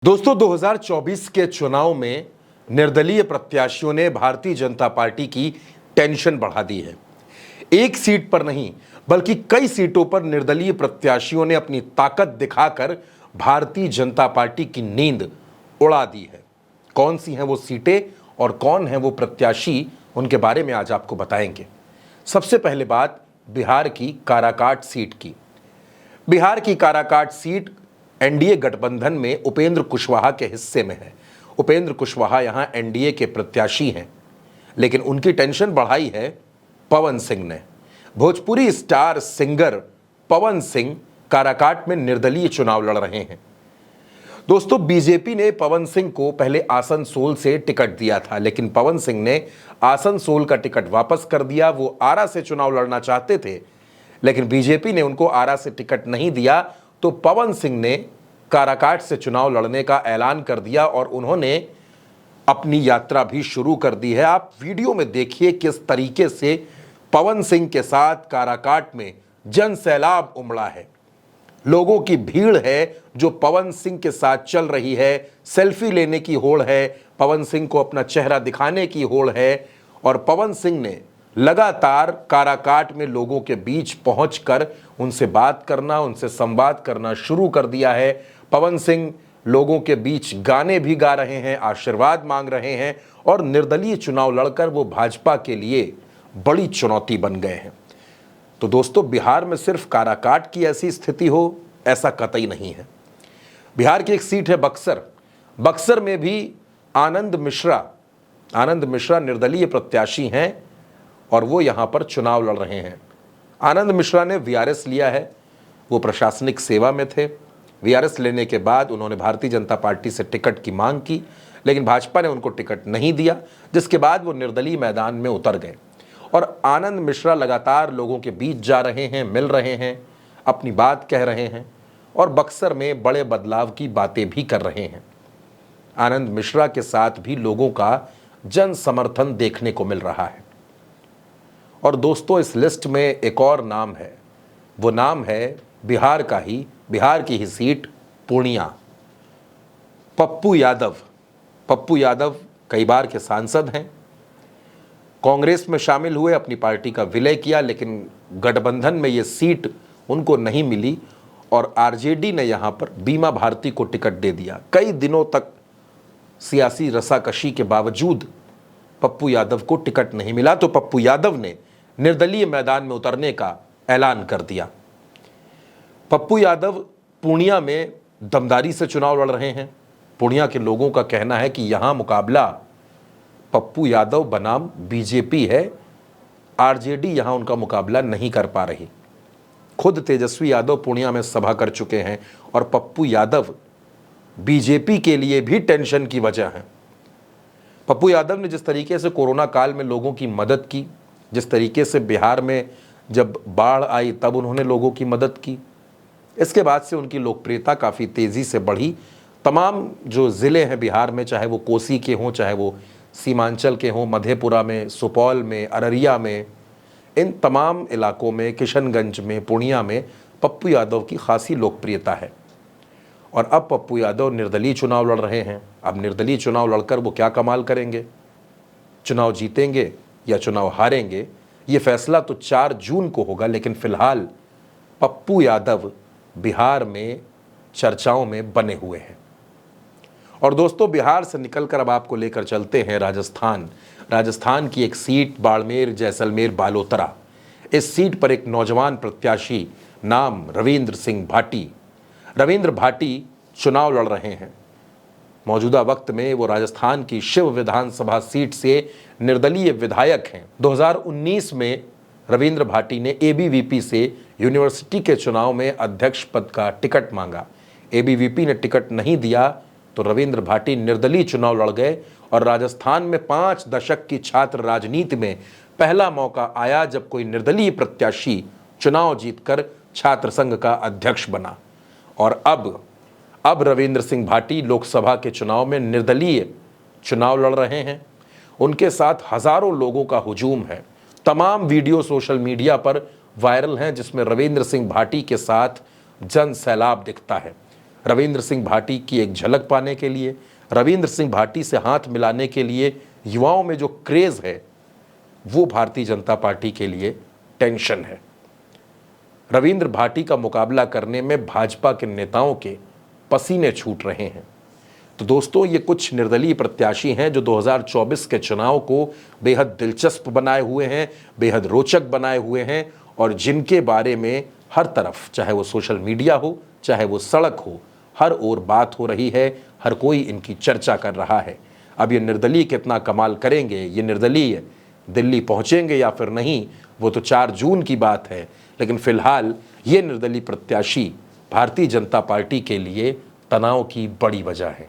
दोस्तों 2024 के चुनाव में निर्दलीय प्रत्याशियों ने भारतीय जनता पार्टी की टेंशन बढ़ा दी है। एक सीट पर नहीं बल्कि कई सीटों पर निर्दलीय प्रत्याशियों ने अपनी ताकत दिखाकर भारतीय जनता पार्टी की नींद उड़ा दी है। कौन सी हैं वो सीटें और कौन है वो प्रत्याशी, उनके बारे में आज आपको बताएंगे। सबसे पहले बात बिहार की काराकाट सीट की। बिहार की काराकाट सीट एनडीए गठबंधन में उपेंद्र कुशवाहा के हिस्से में है। उपेंद्र कुशवाहा यहां एनडीए के प्रत्याशी हैं, लेकिन उनकी टेंशन बढ़ाई है पवन सिंह ने। भोजपुरी स्टार सिंगर पवन सिंह काराकाट में निर्दलीय चुनाव लड़ रहे हैं। दोस्तों, बीजेपी ने पवन सिंह को पहले आसनसोल से टिकट दिया था, लेकिन पवन सिंह ने आसनसोल का टिकट वापस कर दिया। वो आरा से चुनाव लड़ना चाहते थे, लेकिन बीजेपी ने उनको आरा से टिकट नहीं दिया, तो पवन सिंह ने काराकाट से चुनाव लड़ने का ऐलान कर दिया और उन्होंने अपनी यात्रा भी शुरू कर दी है। आप वीडियो में देखिए किस तरीके से पवन सिंह के साथ काराकाट में जन सैलाब उमड़ा है। लोगों की भीड़ है जो पवन सिंह के साथ चल रही है। सेल्फी लेने की होड़ है, पवन सिंह को अपना चेहरा दिखाने की होड़ है, और पवन सिंह ने लगातार काराकाट में लोगों के बीच पहुंचकर उनसे बात करना, उनसे संवाद करना शुरू कर दिया है। पवन सिंह लोगों के बीच गाने भी गा रहे हैं, आशीर्वाद मांग रहे हैं, और निर्दलीय चुनाव लड़कर वो भाजपा के लिए बड़ी चुनौती बन गए हैं। तो दोस्तों, बिहार में सिर्फ काराकाट की ऐसी स्थिति हो, ऐसा कतई नहीं है। बिहार की एक सीट है बक्सर। बक्सर में भी आनंद मिश्रा निर्दलीय प्रत्याशी हैं और वो यहाँ पर चुनाव लड़ रहे हैं। आनंद मिश्रा ने वीआरएस लिया है। वो प्रशासनिक सेवा में थे। वीआरएस लेने के बाद उन्होंने भारतीय जनता पार्टी से टिकट की मांग की, लेकिन भाजपा ने उनको टिकट नहीं दिया, जिसके बाद वो निर्दलीय मैदान में उतर गए। और आनंद मिश्रा लगातार लोगों के बीच जा रहे हैं, मिल रहे हैं, अपनी बात कह रहे हैं और बक्सर में बड़े बदलाव की बातें भी कर रहे हैं। आनंद मिश्रा के साथ भी लोगों का जन समर्थन देखने को मिल रहा है। और दोस्तों, इस लिस्ट में एक और नाम है। वो नाम है बिहार की ही सीट पूर्णिया। पप्पू यादव कई बार के सांसद हैं। कांग्रेस में शामिल हुए, अपनी पार्टी का विलय किया, लेकिन गठबंधन में ये सीट उनको नहीं मिली और आरजेडी ने यहाँ पर बीमा भारती को टिकट दे दिया। कई दिनों तक सियासी रसाकशी के बावजूद पप्पू यादव को टिकट नहीं मिला, तो पप्पू यादव ने निर्दलीय मैदान में उतरने का ऐलान कर दिया। पप्पू यादव पूर्णिया में दमदारी से चुनाव लड़ रहे हैं। पूर्णिया के लोगों का कहना है कि यहां मुकाबला पप्पू यादव बनाम बीजेपी है। आरजेडी यहां उनका मुकाबला नहीं कर पा रही। खुद तेजस्वी यादव पूर्णिया में सभा कर चुके हैं और पप्पू यादव बीजेपी के लिए भी टेंशन की वजह है। पप्पू यादव ने जिस तरीके से कोरोना काल में लोगों की मदद की, जिस तरीके से बिहार में जब बाढ़ आई तब उन्होंने लोगों की मदद की, इसके बाद से उनकी लोकप्रियता काफ़ी तेज़ी से बढ़ी। तमाम जो ज़िले हैं बिहार में, चाहे वो कोसी के हों, चाहे वो सीमांचल के हों, मधेपुरा में, सुपौल में, अररिया में, इन तमाम इलाकों में, किशनगंज में, पूर्णिया में पप्पू यादव की खासी लोकप्रियता है। और अब पप्पू यादव निर्दलीय चुनाव लड़ रहे हैं। अब निर्दलीय चुनाव लड़कर वो क्या कमाल करेंगे, चुनाव जीतेंगे या चुनाव हारेंगे, ये फैसला तो 4 जून को होगा। लेकिन फिलहाल पप्पू यादव बिहार में चर्चाओं में बने हुए हैं। और दोस्तों, बिहार से निकलकर अब आपको लेकर चलते हैं राजस्थान की एक सीट, बाड़मेर जैसलमेर बालोतरा। इस सीट पर एक नौजवान प्रत्याशी नाम रविंद्र भाटी चुनाव लड़ रहे हैं। मौजूदा वक्त में वो राजस्थान की शिव विधानसभा सीट से निर्दलीय विधायक हैं। 2019 में रविंद्र भाटी ने एबीवीपी से यूनिवर्सिटी के चुनाव में अध्यक्ष पद का टिकट मांगा। एबीवीपी ने टिकट नहीं दिया तो रविंद्र भाटी निर्दलीय चुनाव लड़ गए और राजस्थान में 5 दशक की छात्र राजनीति में पहला मौका आया जब कोई निर्दलीय प्रत्याशी चुनाव जीतकर छात्र संघ का अध्यक्ष बना। और अब रविंद्र सिंह भाटी लोकसभा के चुनाव में निर्दलीय चुनाव लड़ रहे हैं। उनके साथ हजारों लोगों का हुजूम है। तमाम वीडियो सोशल मीडिया पर वायरल हैं जिसमें रविंद्र सिंह भाटी के साथ जन सैलाब दिखता है। रविंद्र सिंह भाटी की एक झलक पाने के लिए, रविंद्र सिंह भाटी से हाथ मिलाने के लिए युवाओं में जो क्रेज है वो भारतीय जनता पार्टी के लिए टेंशन है। रविंद्र भाटी का मुकाबला करने में भाजपा के नेताओं के पसीने छूट रहे हैं। तो दोस्तों, ये कुछ निर्दलीय प्रत्याशी हैं जो 2024 के चुनाव को बेहद दिलचस्प बनाए हुए हैं, बेहद रोचक बनाए हुए हैं, और जिनके बारे में हर तरफ, चाहे वो सोशल मीडिया हो, चाहे वो सड़क हो, हर ओर बात हो रही है, हर कोई इनकी चर्चा कर रहा है। अब ये निर्दलीय कितना कमाल करेंगे, ये निर्दलीय दिल्ली पहुंचेंगे या फिर नहीं, वो तो 4 जून की बात है। लेकिन फिलहाल ये निर्दलीय प्रत्याशी भारतीय जनता पार्टी के लिए तनाव की बड़ी वजह है।